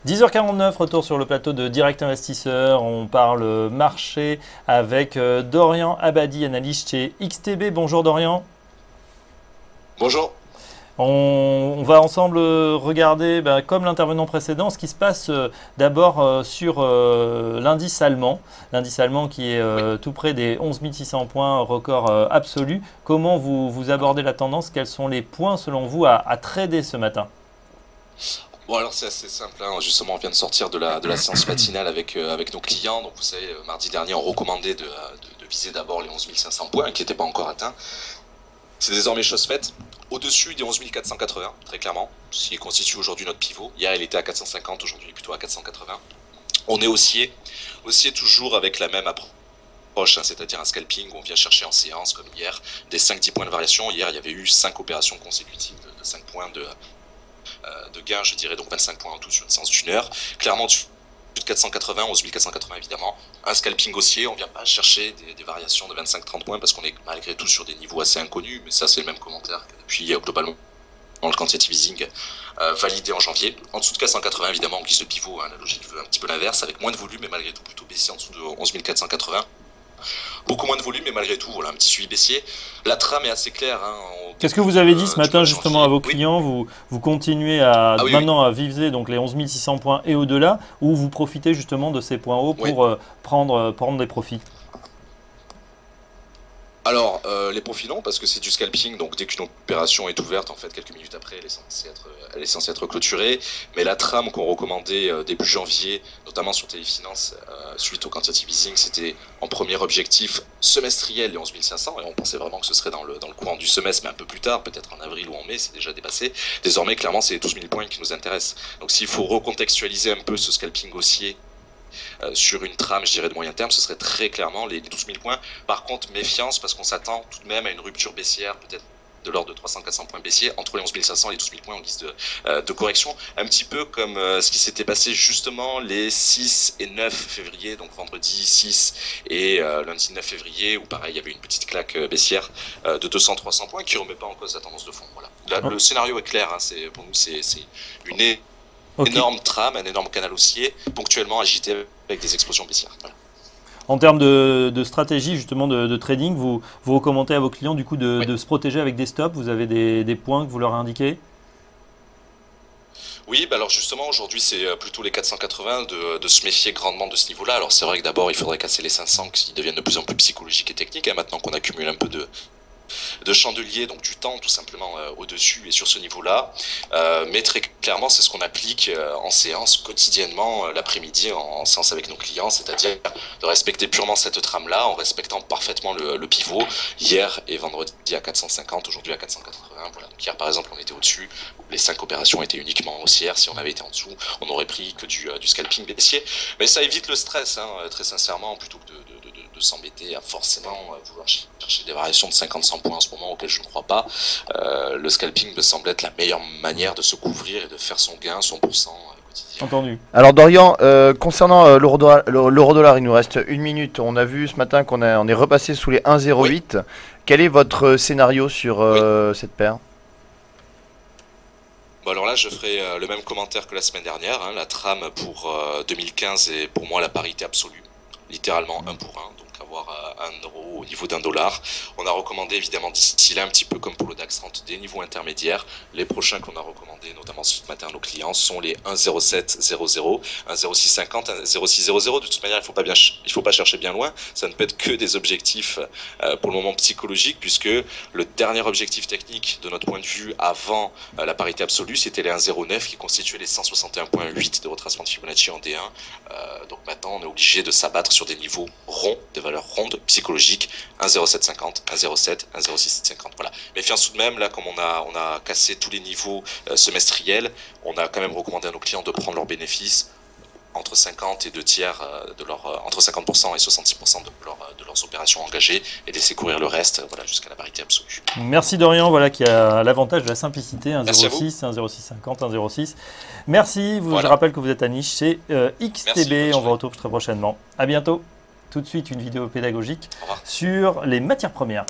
10h49, retour sur le plateau de Direct Investisseur. On parle marché avec Dorian Abadi, analyste chez XTB. Bonjour Dorian. Bonjour. On va ensemble regarder, comme l'intervenant précédent, ce qui se passe d'abord sur l'indice allemand. L'indice allemand qui est tout près des 11 600 points, record absolu. Comment vous abordez la tendance? Quels sont les points selon vous à trader ce matin? Bon, alors c'est assez simple, hein. Justement on vient de sortir de la séance matinale avec nos clients. Donc vous savez, mardi dernier on recommandait de viser d'abord les 11 500 points qui n'étaient pas encore atteints. C'est désormais chose faite. Au-dessus des 11 480, très clairement, ce qui constitue aujourd'hui notre pivot. Hier il était à 450, aujourd'hui il est plutôt à 480. On est haussier toujours avec la même approche, hein, c'est-à-dire un scalping où on vient chercher en séance comme hier des 5-10 points de variation. Hier il y avait eu 5 opérations consécutives de 5 points de gain, je dirais, donc 25 points en tout sur une séance d'une heure. Clairement, de 480, 11 480 évidemment. Un scalping haussier, on ne vient pas chercher des variations de 25-30 points parce qu'on est malgré tout sur des niveaux assez inconnus, mais ça c'est le même commentaire que depuis globalement dans le quantitative easing validé en janvier. En dessous de 480 évidemment en guise de pivot, hein, la logique veut un petit peu l'inverse, avec moins de volume mais malgré tout plutôt baissier en dessous de 11 480. Beaucoup moins de volume, mais malgré tout, voilà, un petit suivi baissier. La trame est assez claire. Hein, qu'est-ce que vous avez dit ce matin justement à vos clients? Vous continuez à maintenant à viser donc les 11 600 points et au-delà, ou vous profitez justement de ces points hauts pour prendre des profits? Alors, les profits non, parce que c'est du scalping, donc dès qu'une opération est ouverte, en fait, quelques minutes après, elle est censée être clôturée. Mais la trame qu'on recommandait début janvier, notamment sur Téléfinance, suite au quantitative easing, c'était en premier objectif semestriel les 11 500, et on pensait vraiment que ce serait dans le courant du semestre, mais un peu plus tard, peut-être en avril ou en mai, c'est déjà dépassé. Désormais, clairement, c'est les 12 000 points qui nous intéressent. Donc s'il faut recontextualiser un peu ce scalping haussier, sur une trame, je dirais, de moyen terme, ce serait très clairement les 12 000 points. Par contre, méfiance, parce qu'on s'attend tout de même à une rupture baissière, peut-être de l'ordre de 300-400 points baissiers, entre les 11 500 et les 12 000 points en guise de correction. Un petit peu comme ce qui s'était passé justement les 6 et 9 février, donc vendredi 6 et lundi 9 février, où pareil, il y avait une petite claque baissière de 200-300 points qui ne remet pas en cause la tendance de fond. Voilà. Là, le scénario est clair, hein, pour nous, c'est une énorme trame, un énorme canal haussier, ponctuellement agité avec des explosions baissières. Voilà. En termes de stratégie justement de trading, vous recommandez à vos clients du coup de se protéger avec des stops? Vous avez des points que vous leur indiquez? Oui, alors justement aujourd'hui c'est plutôt les 480 de se méfier grandement de ce niveau-là. Alors c'est vrai que d'abord il faudrait casser les 500 qui deviennent de plus en plus psychologiques et techniques, hein, maintenant qu'on accumule un peu de chandelier, donc du temps tout simplement au-dessus et sur ce niveau-là. Mais très clairement, c'est ce qu'on applique en séance quotidiennement l'après-midi en séance avec nos clients, c'est-à-dire de respecter purement cette trame-là en respectant parfaitement le pivot. Hier et vendredi à 450, aujourd'hui à 480. Voilà. Donc hier par exemple on était au-dessus, les 5 opérations étaient uniquement haussières. Si on avait été en dessous, on aurait pris que du scalping baissier. Mais ça évite le stress, hein, très sincèrement, plutôt que de s'embêter à forcément vouloir chercher des variations de 50-100 points en ce moment auxquelles je ne crois pas. Le scalping me semble être la meilleure manière de se couvrir et de faire son gain, son pourcent quotidien. Entendu. Alors Dorian, concernant l'euro-dollar, il nous reste 1 minute. On a vu ce matin qu'on est repassé sous les 1,08. Oui. Quel est votre scénario sur cette paire? Bon, alors là, je ferai le même commentaire que la semaine dernière. Hein. La trame pour 2015 est pour moi la parité absolue. Littéralement 1 pour 1, donc avoir 1 euro au niveau d'1 $. On a recommandé évidemment d'ici là, un petit peu comme pour le DAX 30, des niveaux intermédiaires. Les prochains qu'on a recommandés, notamment ce matin à nos clients, sont les 1,0700, 1,0650, 1,0600. De toute manière, il faut pas chercher bien loin. Ça ne peut être que des objectifs pour le moment psychologiques, puisque le dernier objectif technique de notre point de vue avant la parité absolue, c'était les 1,09 qui constituaient les 161,8 de retracement de Fibonacci en D1. Donc maintenant, on est obligé de s'abattre sur des niveaux ronds, des valeurs rondes, psychologiques, 1,0750, 1,07, 1,0650. Voilà. Méfiance tout de même, là, comme on a cassé tous les niveaux semestriels, on a quand même recommandé à nos clients de prendre leurs bénéfices entre 50 et 2 tiers entre 50% et 66% de leurs opérations engagées et laisser courir le reste, voilà, jusqu'à la parité absolue. Merci Dorian, voilà, qui a l'avantage de la simplicité, 1,06, 1,0650, 1,06. Merci, voilà. Je rappelle que vous êtes à niche chez XTB. Merci, on vous retrouve très prochainement. À bientôt. Tout de suite, une vidéo pédagogique sur les matières premières.